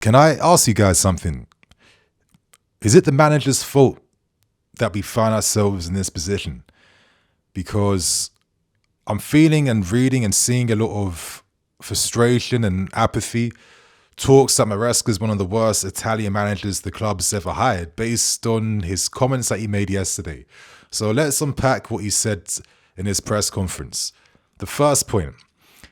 Can I ask you guys something? Is it the manager's fault that we find ourselves in this position? Because I'm feeling and reading and seeing a lot of frustration and apathy. Talks that Maresca is one of the worst Italian managers the club's ever hired based on his comments that he made yesterday. So let's unpack what he said in his press conference. The first point,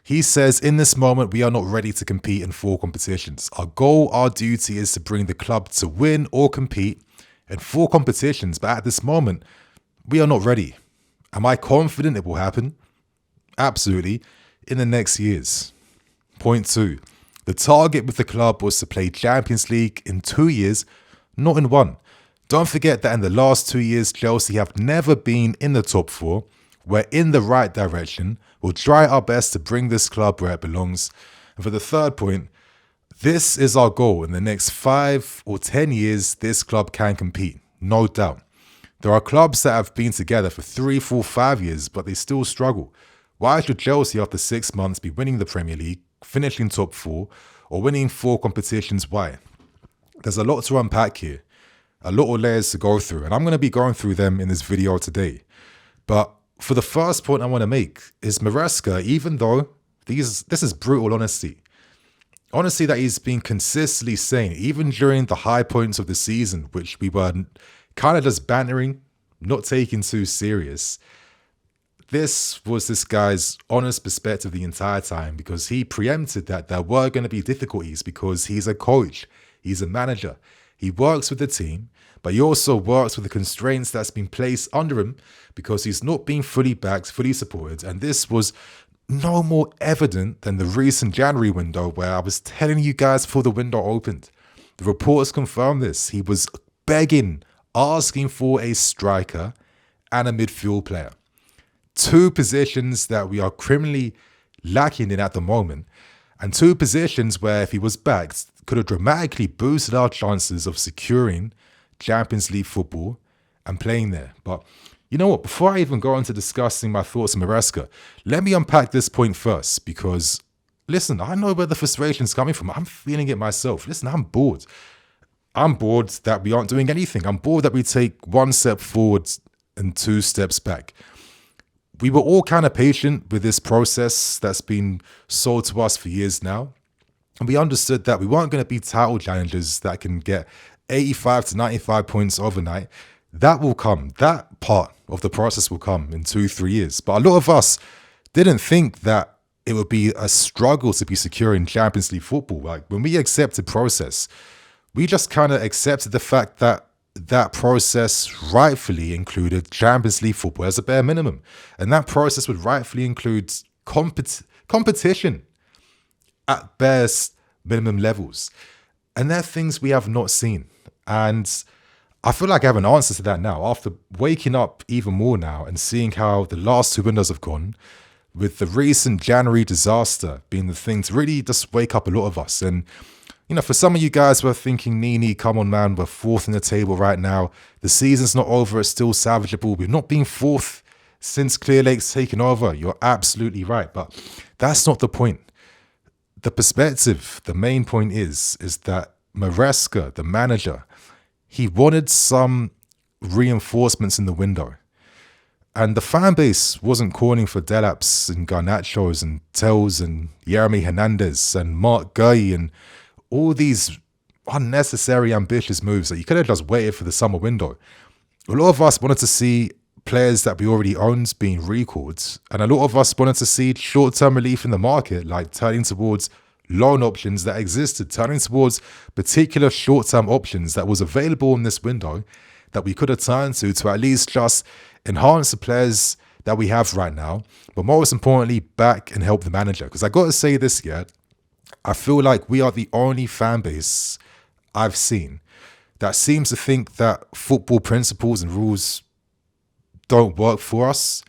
he says, in this moment, we are not ready to compete in 4 competitions. Our goal, our duty is to bring the club to win or compete in 4 competitions. But at this moment, we are not ready. Am I confident it will happen? Absolutely. In the next years. Point 2. The target with the club was to play Champions League in 2 years, not in 1. Don't forget that in the last 2 years, Chelsea have never been in the top 4. We're in the right direction. We'll try our best to bring this club where it belongs. And for the third point, this is our goal. In the next 5 or 10 years, this club can compete, no doubt. There are clubs that have been together for 3, 4, 5 years, but they still struggle. Why should Chelsea, after 6 months, be winning the Premier League, finishing top 4, or winning 4 competitions? Why? There's a lot to unpack here, a lot of layers to go through, and I'm going to be going through them in this video today. But for the first point I want to make is Maresca, even though this is brutal honesty. Honesty that he's been consistently saying, even during the high points of the season, which we were kind of just bantering, not taking too serious. This was this guy's honest perspective the entire time, because he preempted that there were going to be difficulties because he's a coach, he's a manager. He works with the team, but he also works with the constraints that's been placed under him because he's not being fully backed, fully supported. And this was no more evident than the recent January window where I was telling you guys before the window opened. The reports confirm this. He was begging, asking for a striker and a midfield player. 2 positions that we are criminally lacking in at the moment, and 2 positions where, if he was backed, could have dramatically boosted our chances of securing Champions League football and playing there. But you know what? Before I even go on to discussing my thoughts on Maresca, let me unpack this point first, because, listen, I know where the frustration is coming from. I'm feeling it myself. Listen, I'm bored. I'm bored that we aren't doing anything. I'm bored that we take 1 step forward and 2 steps back. We were all kind of patient with this process that's been sold to us for years now. And we understood that we weren't going to be title challengers that can get 85 to 95 points overnight. That will come. That part of the process will come in 2-3 years. But a lot of us didn't think that it would be a struggle to be securing Champions League football. Like, when we accepted process, we just kind of accepted the fact that that process rightfully included Champions League football as a bare minimum. And that process would rightfully include competition at best minimum levels. And they're things we have not seen. And I feel like I have an answer to that now, after waking up even more now and seeing how the last 2 windows have gone, with the recent January disaster being the thing to really just wake up a lot of us. And you know, for some of you guys who are thinking, Nini, come on, man, we're 4th in the table right now. The season's not over. It's still salvageable. We've not been 4th since Clear Lake's taken over. You're absolutely right. But that's not the point. The perspective, the main point is that Maresca, the manager, he wanted some reinforcements in the window. And the fan base wasn't calling for Delaps and Garnachos and Tells and Jeremy Hernandez and Mark Guy and all these unnecessary, ambitious moves that you could have just waited for the summer window. A lot of us wanted to see players that we already owned being recalled, and a lot of us wanted to see short-term relief in the market, like turning towards loan options that existed, turning towards particular short-term options that was available in this window that we could have turned to at least just enhance the players that we have right now, but most importantly, back and help the manager. Because I got to say this yet, I feel like we are the only fan base I've seen that seems to think that football principles and rules don't work for us.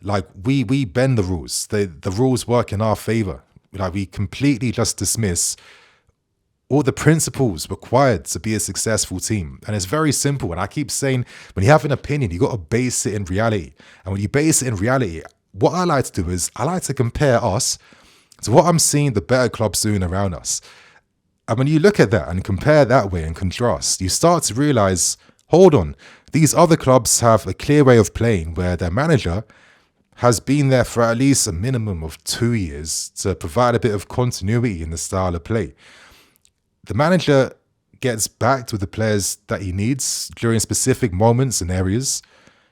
Like, we bend the rules. The rules work in our favor. Like, we completely just dismiss all the principles required to be a successful team. And it's very simple. And I keep saying, when you have an opinion, you got to base it in reality. And when you base it in reality, what I like to do is I like to compare us to what I'm seeing the better clubs doing around us. And when you look at that and compare that way and contrast, you start to realize, hold on, these other clubs have a clear way of playing where their manager has been there for at least a minimum of 2 years to provide a bit of continuity in the style of play. The manager gets backed with the players that he needs during specific moments and areas.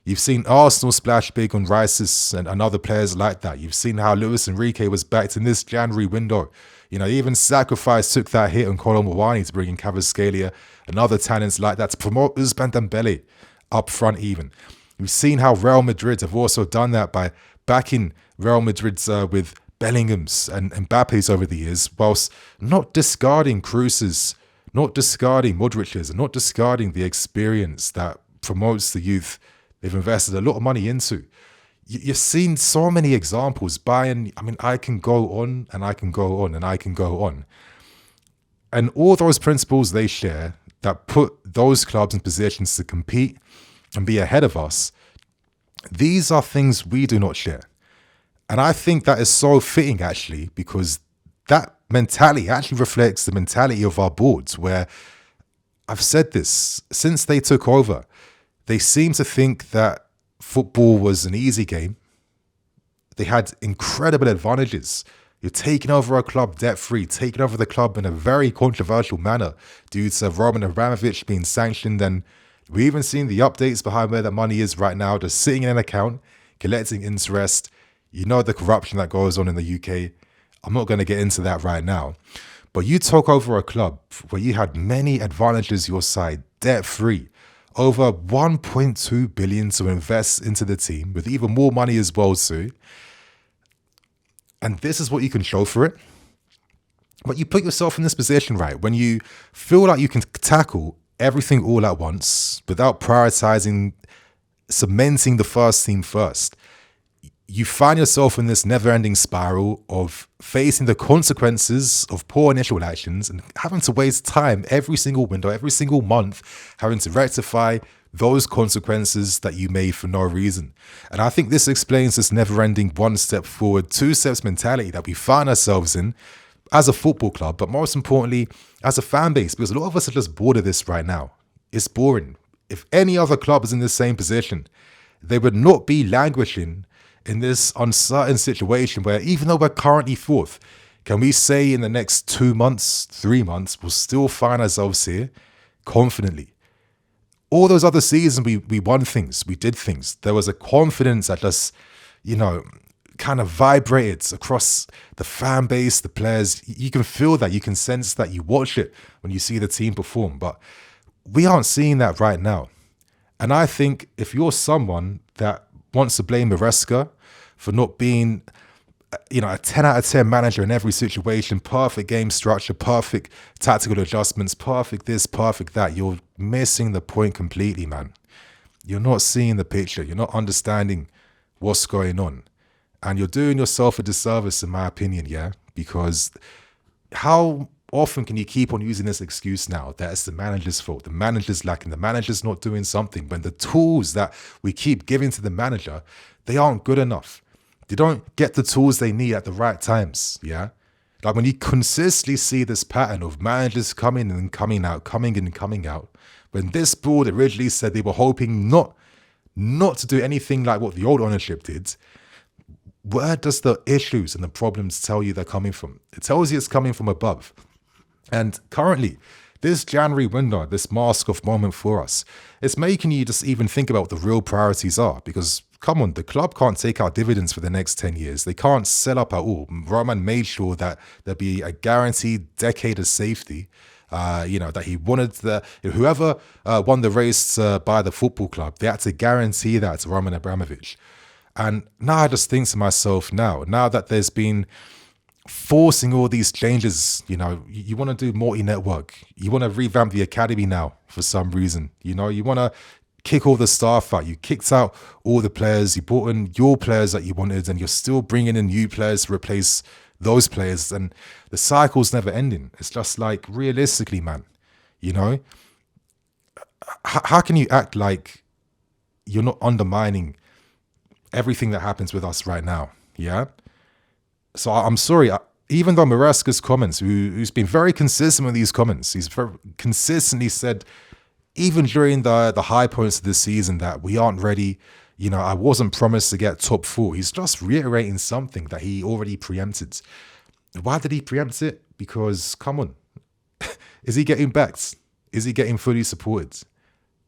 You've seen Arsenal splash big on Rice and other players like that. You've seen how Luis Enrique was backed in this January window. Even Sacrifice took that hit on Kolo Muani to bring in Kvaratskhelia and other talents like that to promote Ousmane Dembele up front even. We've seen how Real Madrid have also done that by backing Real Madrid's with Bellingham's and Mbappe's over the years, whilst not discarding Kroos's, not discarding Modric's, and not discarding the experience that promotes the youth they've invested a lot of money into. You've seen so many examples. Bayern, I can go on and I can go on and I can go on. And all those principles they share that put those clubs in positions to compete and be ahead of us, these are things we do not share. And I think that is so fitting, actually, because that mentality actually reflects the mentality of our boards, where I've said this, since they took over, they seem to think that football was an easy game. They had incredible advantages. You're taking over a club debt-free, taking over the club in a very controversial manner due to Roman Abramovich being sanctioned. And we've even seen the updates behind where the money is right now, just sitting in an account, collecting interest. The corruption that goes on in the UK. I'm not going to get into that right now. But you took over a club where you had many advantages your side, debt-free. Over 1.2 billion to invest into the team, with even more money as well too. And this is what you can show for it. But you put yourself in this position, right, when you feel like you can tackle everything all at once without prioritizing, cementing the first team first. You find yourself in this never-ending spiral of facing the consequences of poor initial actions and having to waste time every single window, every single month, having to rectify those consequences that you made for no reason. And I think this explains this never-ending one step forward, two steps mentality that we find ourselves in as a football club, but most importantly, as a fan base, because a lot of us are just bored of this right now. It's boring. If any other club is in the same position, they would not be languishing in this uncertain situation where, even though we're currently fourth, can we say in the next 2 months, 3 months, we'll still find ourselves here confidently? All those other seasons, we won things, we did things. There was a confidence that just, kind of vibrated across the fan base, the players. You can feel that, you can sense that, you watch it when you see the team perform. But we aren't seeing that right now. And I think if you're someone that wants to blame Maresca for not being, a 10 out of 10 manager in every situation, perfect game structure, perfect tactical adjustments, perfect this, perfect that, you're missing the point completely, man. You're not seeing the picture. You're not understanding what's going on. And you're doing yourself a disservice, in my opinion, yeah? Because how often can you keep on using this excuse now that it's the manager's fault, the manager's lacking, the manager's not doing something, when the tools that we keep giving to the manager, they aren't good enough. They don't get the tools they need at the right times, yeah? Like when you consistently see this pattern of managers coming in and coming out, coming in and coming out, when this board originally said they were hoping not to do anything like what the old ownership did, where does the issues and the problems tell you they're coming from? It tells you it's coming from above. And currently, this January window, this mask-off moment for us, it's making you just even think about what the real priorities are. Because, come on, the club can't take out dividends for the next 10 years. They can't sell up at all. Roman made sure that there'd be a guaranteed decade of safety. That he wanted whoever won the race to buy the football club, they had to guarantee that to Roman Abramovich. And now I just think to myself, now that there's been forcing all these changes, you want to do multi-network. You want to revamp the academy now for some reason. You want to kick all the staff out. You kicked out all the players. You brought in your players that you wanted, and you're still bringing in new players to replace those players. And the cycle's never ending. It's just like, realistically, man, how can you act like you're not undermining everything that happens with us right now? Yeah. So I'm sorry. even though Maresca's comments, who's been very consistent with these comments, he's very consistently said, even during the high points of this season, that we aren't ready. I wasn't promised to get top 4. He's just reiterating something that he already preempted. Why did he preempt it? Because, come on, is he getting backed? Is he getting fully supported?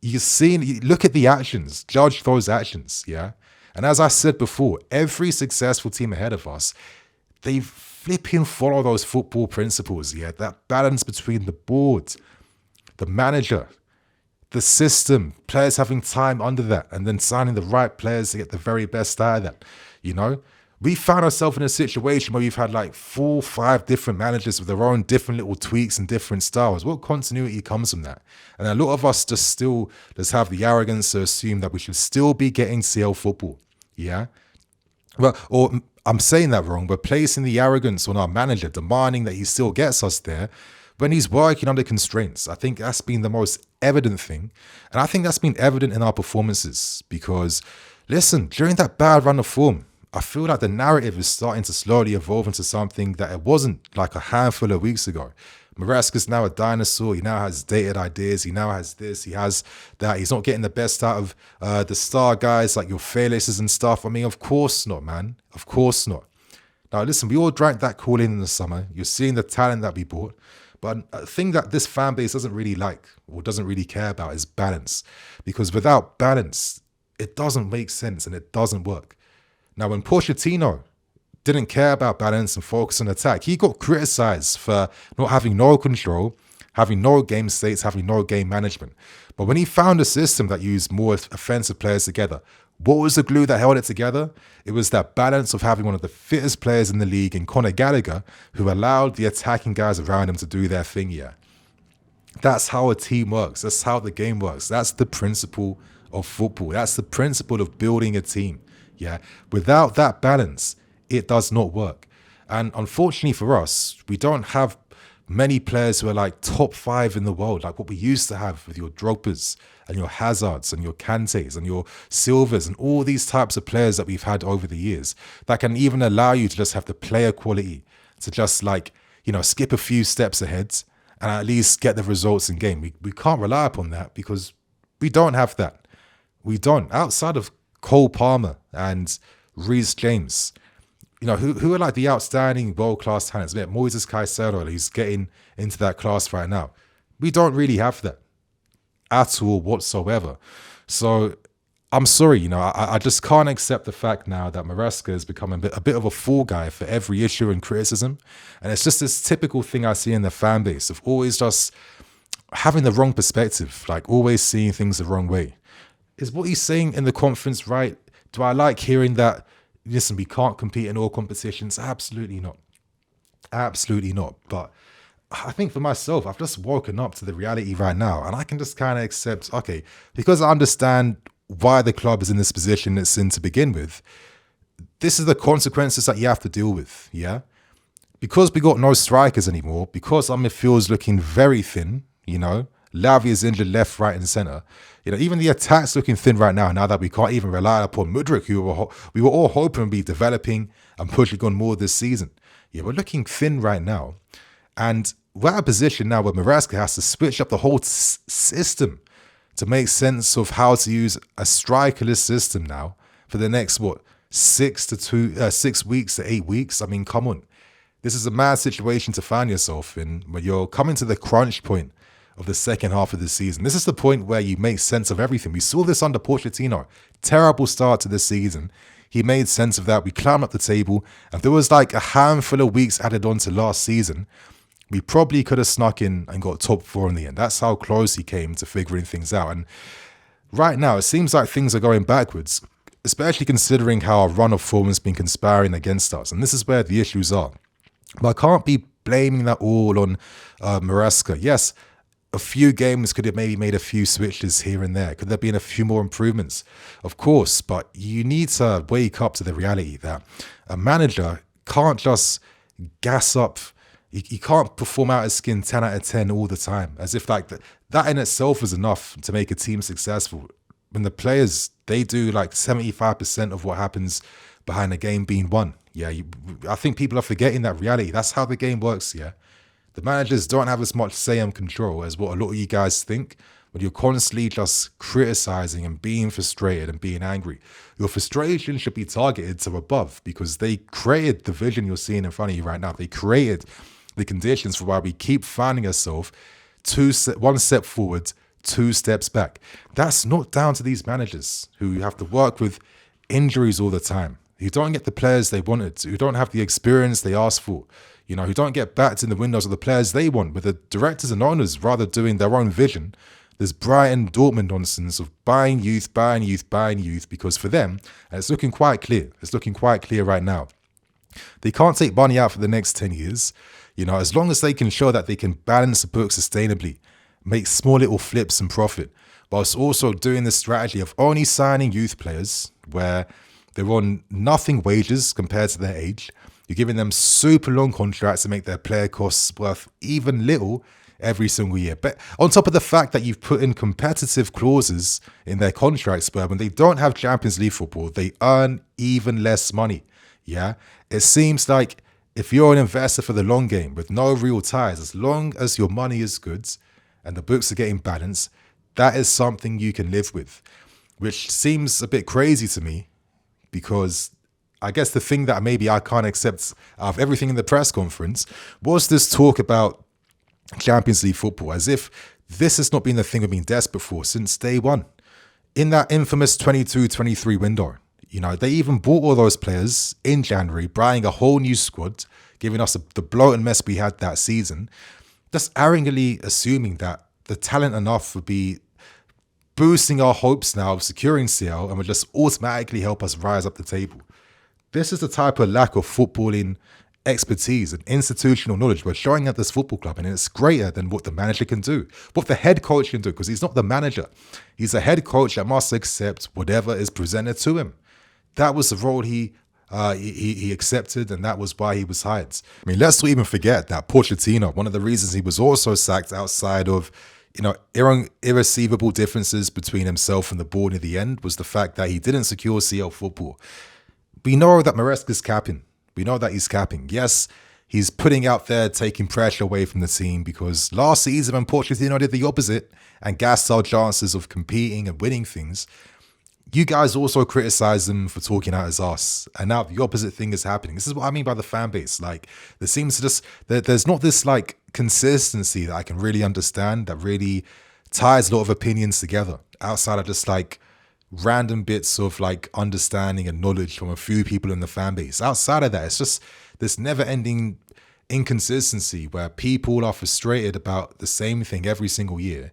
Look at the actions, judge those actions, yeah? And as I said before, every successful team ahead of us, they flipping follow those football principles, yeah? That balance between the board, the manager, the system, players having time under that, and then signing the right players to get the very best out of that, We found ourselves in a situation where we've had like 4 or 5 different managers with their own different little tweaks and different styles. What continuity comes from that? And a lot of us just have the arrogance to assume that we should still be getting CL football. Yeah? Well, or I'm saying that wrong, but placing the arrogance on our manager, demanding that he still gets us there when he's working under constraints. I think that's been the most evident thing. And I think that's been evident in our performances because, listen, during that bad run of form, I feel like the narrative is starting to slowly evolve into something that it wasn't like a handful of weeks ago. Maresca's now a dinosaur. He now has dated ideas. He now has this. He has that. He's not getting the best out of the star guys like your Felixes and stuff. I mean, of course not, man. Of course not. Now, listen, we all drank that call in the summer. You're seeing the talent that we bought. But a thing that this fan base doesn't really like or doesn't really care about is balance. Because without balance, it doesn't make sense and it doesn't work. Now, when Pochettino didn't care about balance and focus on attack, he got criticized for not having no control, having no game states, having no game management. But when he found a system that used more offensive players together, what was the glue that held it together? It was that balance of having one of the fittest players in the league in Conor Gallagher, who allowed the attacking guys around him to do their thing, yeah. That's how a team works. That's how the game works. That's the principle of football. That's the principle of building a team. Yeah, without that balance, it does not work. And unfortunately for us, we don't have many players who are like top 5 in the world, like what we used to have with your Drogba's and your Hazards and your Kantes and your Silvers and all these types of players that we've had over the years that can even allow you to just have the player quality to just skip a few steps ahead and at least get the results in game. We can't rely upon that because we don't have that. We don't. Outside of Cole Palmer and Reece James, who are like the outstanding world-class talents. Moises Caicedo, he's getting into that class right now. We don't really have that at all whatsoever. So I'm sorry, I just can't accept the fact now that Maresca has become a bit of a fall guy for every issue and criticism. And it's just this typical thing I see in the fan base of always just having the wrong perspective, like always seeing things the wrong way. Is what he's saying in the conference right? Do I like hearing that, listen, we can't compete in all competitions? Absolutely not. Absolutely not. But I think for myself, I've just woken up to the reality right now. And I can just kind of accept, okay, because I understand why the club is in this position it's in to begin with, this is the consequences that you have to deal with, yeah? Because we got no strikers anymore, because our midfield's looking very thin, Lavia's injured left, right, and centre. Even the attack's looking thin right now that we can't even rely upon Mudryk, who we were all hoping would be developing and pushing on more this season. Yeah, we're looking thin right now. And we're at a position now where Maresca has to switch up the whole system to make sense of how to use a strikerless system now for the next, 6 weeks to 8 weeks. I mean, come on. This is a mad situation to find yourself in when you're coming to the crunch point of the second half of the season. This is the point where you make sense of everything. We saw this under Pochettino. Terrible start to the season. He made sense of that. We climbed up the table. If there was like a handful of weeks added on to last season, we probably could have snuck in and got top 4 in the end. That's how close he came to figuring things out. And right now, it seems like things are going backwards, especially considering how our run of form has been conspiring against us. And this is where the issues are. But I can't be blaming that all on Maresca. Yes, a few games could have maybe made a few switches here and there. Could there been a few more improvements? Of course, but you need to wake up to the reality that a manager can't just gas up. He can't perform out his skin 10 out of 10 all the time, as if like that in itself is enough to make a team successful. When the players, they do like 75% of what happens behind a game being won. Yeah, I think people are forgetting that reality. That's how the game works, yeah. The managers don't have as much say and control as what a lot of you guys think. When you're constantly just criticizing and being frustrated and being angry, your frustration should be targeted to above, because they created the vision you're seeing in front of you right now. They created the conditions for why we keep finding ourselves one step forward, two steps back. That's not down to these managers who have to work with injuries all the time, who don't get the players they wanted, who don't have the experience they asked for, who don't get backed in the windows of the players they want, with the directors and owners rather doing their own vision. This Brighton Dortmund nonsense of buying youth, because for them, and it's looking quite clear. It's looking quite clear right now. They can't take money out for the next 10 years. As long as they can show that they can balance the book sustainably, make small little flips and profit, whilst also doing the strategy of only signing youth players where they're on nothing wages compared to their age. You're giving them super long contracts to make their player costs worth even little every single year. But on top of the fact that you've put in competitive clauses in their contracts, where when they don't have Champions League football, they earn even less money. Yeah, it seems like if you're an investor for the long game with no real ties, as long as your money is good and the books are getting balanced, that is something you can live with, which seems a bit crazy to me, because I guess the thing that maybe I can't accept out of everything in the press conference was this talk about Champions League football, as if this has not been the thing we've been desperate for since day one. In that infamous 22-23 window, they even bought all those players in January, buying a whole new squad, giving us the bloated mess we had that season, just arrogantly assuming that the talent enough would be boosting our hopes now of securing CL and would just automatically help us rise up the table. This is the type of lack of footballing expertise and institutional knowledge we're showing at this football club, and it's greater than what the manager can do, what the head coach can do, because he's not the manager. He's a head coach that must accept whatever is presented to him. That was the role he accepted, and that was why he was hired. I mean, let's not even forget that Pochettino, one of the reasons he was also sacked outside of irreconcilable differences between himself and the board in the end, was the fact that he didn't secure CL football. We know that Maresca's capping. We know that he's capping. Yes, he's putting out there, taking pressure away from the team, because last season when Pochettino did the opposite and gassed our chances of competing and winning things, you guys also criticized him for talking out his ass. And now the opposite thing is happening. This is what I mean by the fan base. Like, there seems to just, there's not this like consistency that I can really understand that really ties a lot of opinions together outside of just like random bits of like understanding and knowledge from a few people in the fan base. Outside of that, it's just this never-ending inconsistency where people are frustrated about the same thing every single year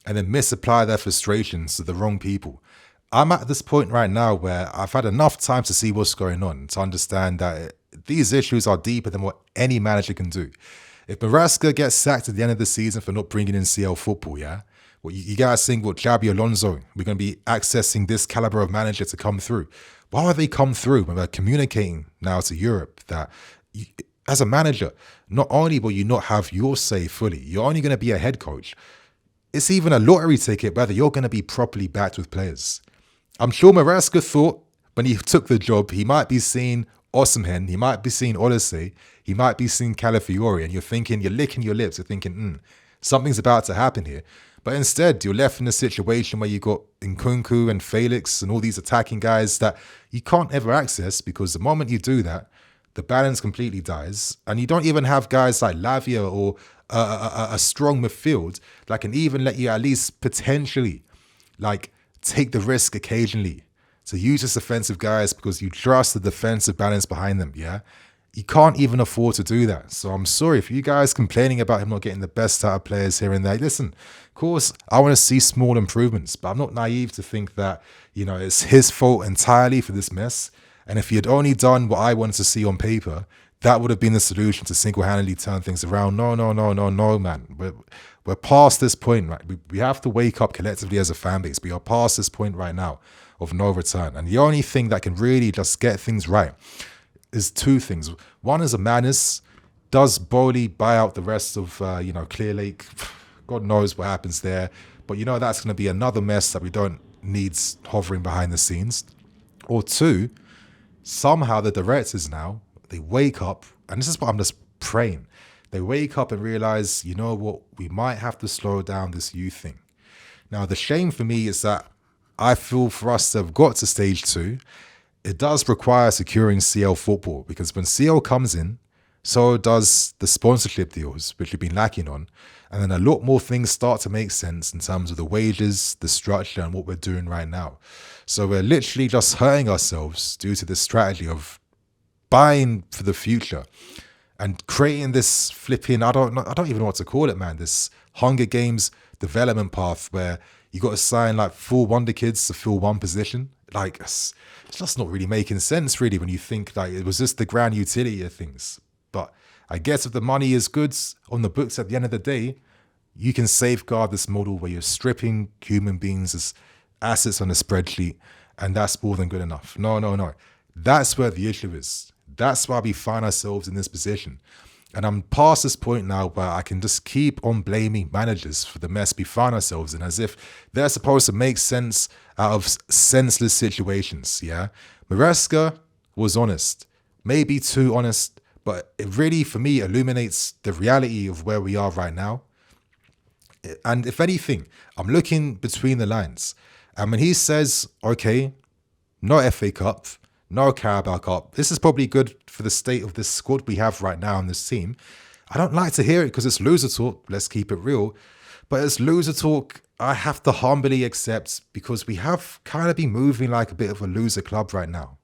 and then misapply their frustrations to the wrong people. I'm at this point right now where I've had enough time to see what's going on to understand that these issues are deeper than what any manager can do. If Maresca gets sacked at the end of the season for not bringing in CL football, yeah, well, you guys think, well, Xabi Alonso, we're going to be accessing this caliber of manager to come through. Why would they come through when we're communicating now to Europe that as a manager, not only will you not have your say fully, you're only going to be a head coach. It's even a lottery ticket whether you're going to be properly backed with players. I'm sure Maresca thought when he took the job, he might be seeing Osimhen, he might be seeing Olise, he might be seeing Calafiori, and you're licking your lips, you're thinking, something's about to happen here. But instead, you're left in a situation where you got Nkunku and Felix and all these attacking guys that you can't ever access, because the moment you do that, the balance completely dies. And you don't even have guys like Lavia or a strong midfield that can even let you at least potentially like take the risk occasionally to use this offensive guys because you trust the defensive balance behind them, yeah? You can't even afford to do that. So I'm sorry if you guys complaining about him not getting the best out of players here and there. Listen, of course, I want to see small improvements, but I'm not naive to think that, it's his fault entirely for this mess. And if he had only done what I wanted to see on paper, that would have been the solution to single-handedly turn things around. No, man. We're past this point, right? We have to wake up collectively as a fan base. We are past this point right now of no return. And the only thing that can really just get things right is two things. One is a madness. Does Bowley buy out the rest of, Clear Lake? God knows what happens there. But that's going to be another mess that we don't need hovering behind the scenes. Or two, somehow the directors now, they wake up, and this is what I'm just praying. They wake up and realize, you know what, we might have to slow down this youth thing. Now, the shame for me is that I feel for us to have got to stage 2, it does require securing CL football, because when CL comes in, so does the sponsorship deals, which we've been lacking on. And then a lot more things start to make sense in terms of the wages, the structure, and what we're doing right now. So we're literally just hurting ourselves due to this strategy of buying for the future and creating this flipping, I don't even know what to call it, man, this Hunger Games development path where you got to sign like 4 wonder kids to fill one position. Like, it's just not really making sense, really, when you think like it was just the grand utility of things. But I guess if the money is good on the books at the end of the day, you can safeguard this model where you're stripping human beings as assets on a spreadsheet, and that's more than good enough. No. That's where the issue is. That's why we find ourselves in this position. And I'm past this point now where I can just keep on blaming managers for the mess we find ourselves in, as if they're supposed to make sense out of senseless situations, yeah? Maresca was honest, maybe too honest, but it really, for me, illuminates the reality of where we are right now. And if anything, I'm looking between the lines. And when he says, okay, no FA Cup, no Carabao Cup, this is probably good for the state of this squad we have right now in this team. I don't like to hear it because it's loser talk, let's keep it real. But it's loser talk I have to humbly accept, because we have kind of been moving like a bit of a loser club right now.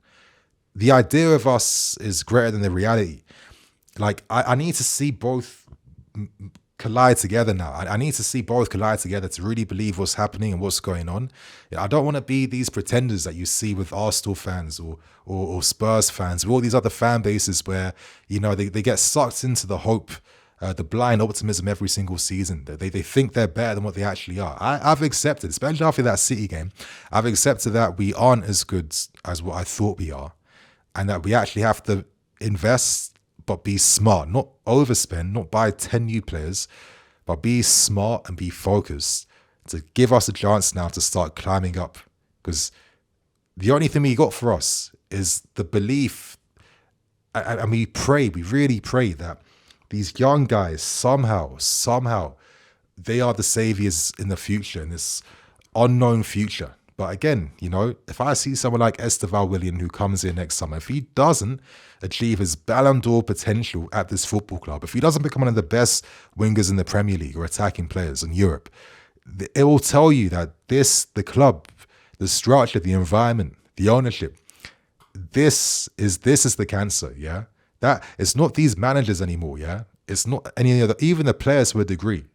The idea of us is greater than the reality. Like, I need to see both collide together now. I need to see both collide together to really believe what's happening and what's going on. I don't want to be these pretenders that you see with Arsenal fans or Spurs fans, or all these other fan bases where, you know, they get sucked into the hope, the blind optimism every single season. They think they're better than what they actually are. I've accepted, especially after that City game, I've accepted that we aren't as good as what I thought we are, and that we actually have to invest, but be smart, not overspend, not buy 10 new players, but be smart and be focused to give us a chance now to start climbing up. Because the only thing we got for us is the belief, and we really pray that these young guys somehow, they are the saviors in the future, in this unknown future. But again, you know, if I see someone like Esteval Willian who comes in next summer, if he doesn't achieve his Ballon d'Or potential at this football club, if he doesn't become one of the best wingers in the Premier League or attacking players in Europe, it will tell you that the club, the structure, the environment, the ownership, this is the cancer, yeah? That it's not these managers anymore, yeah? It's not any other, even the players to a degree,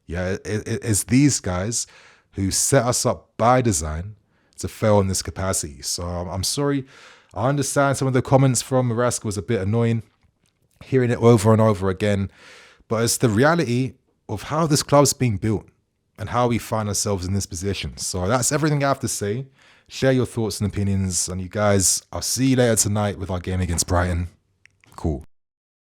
yeah? It's these guys who set us up by design to fail in this capacity. So I'm sorry. I understand some of the comments from Maresca was a bit annoying, hearing it over and over again, but it's the reality of how this club's being built and how we find ourselves in this position. So that's everything I have to say. Share your thoughts and opinions, and you guys, I'll see you later tonight with our game against Brighton. Cool.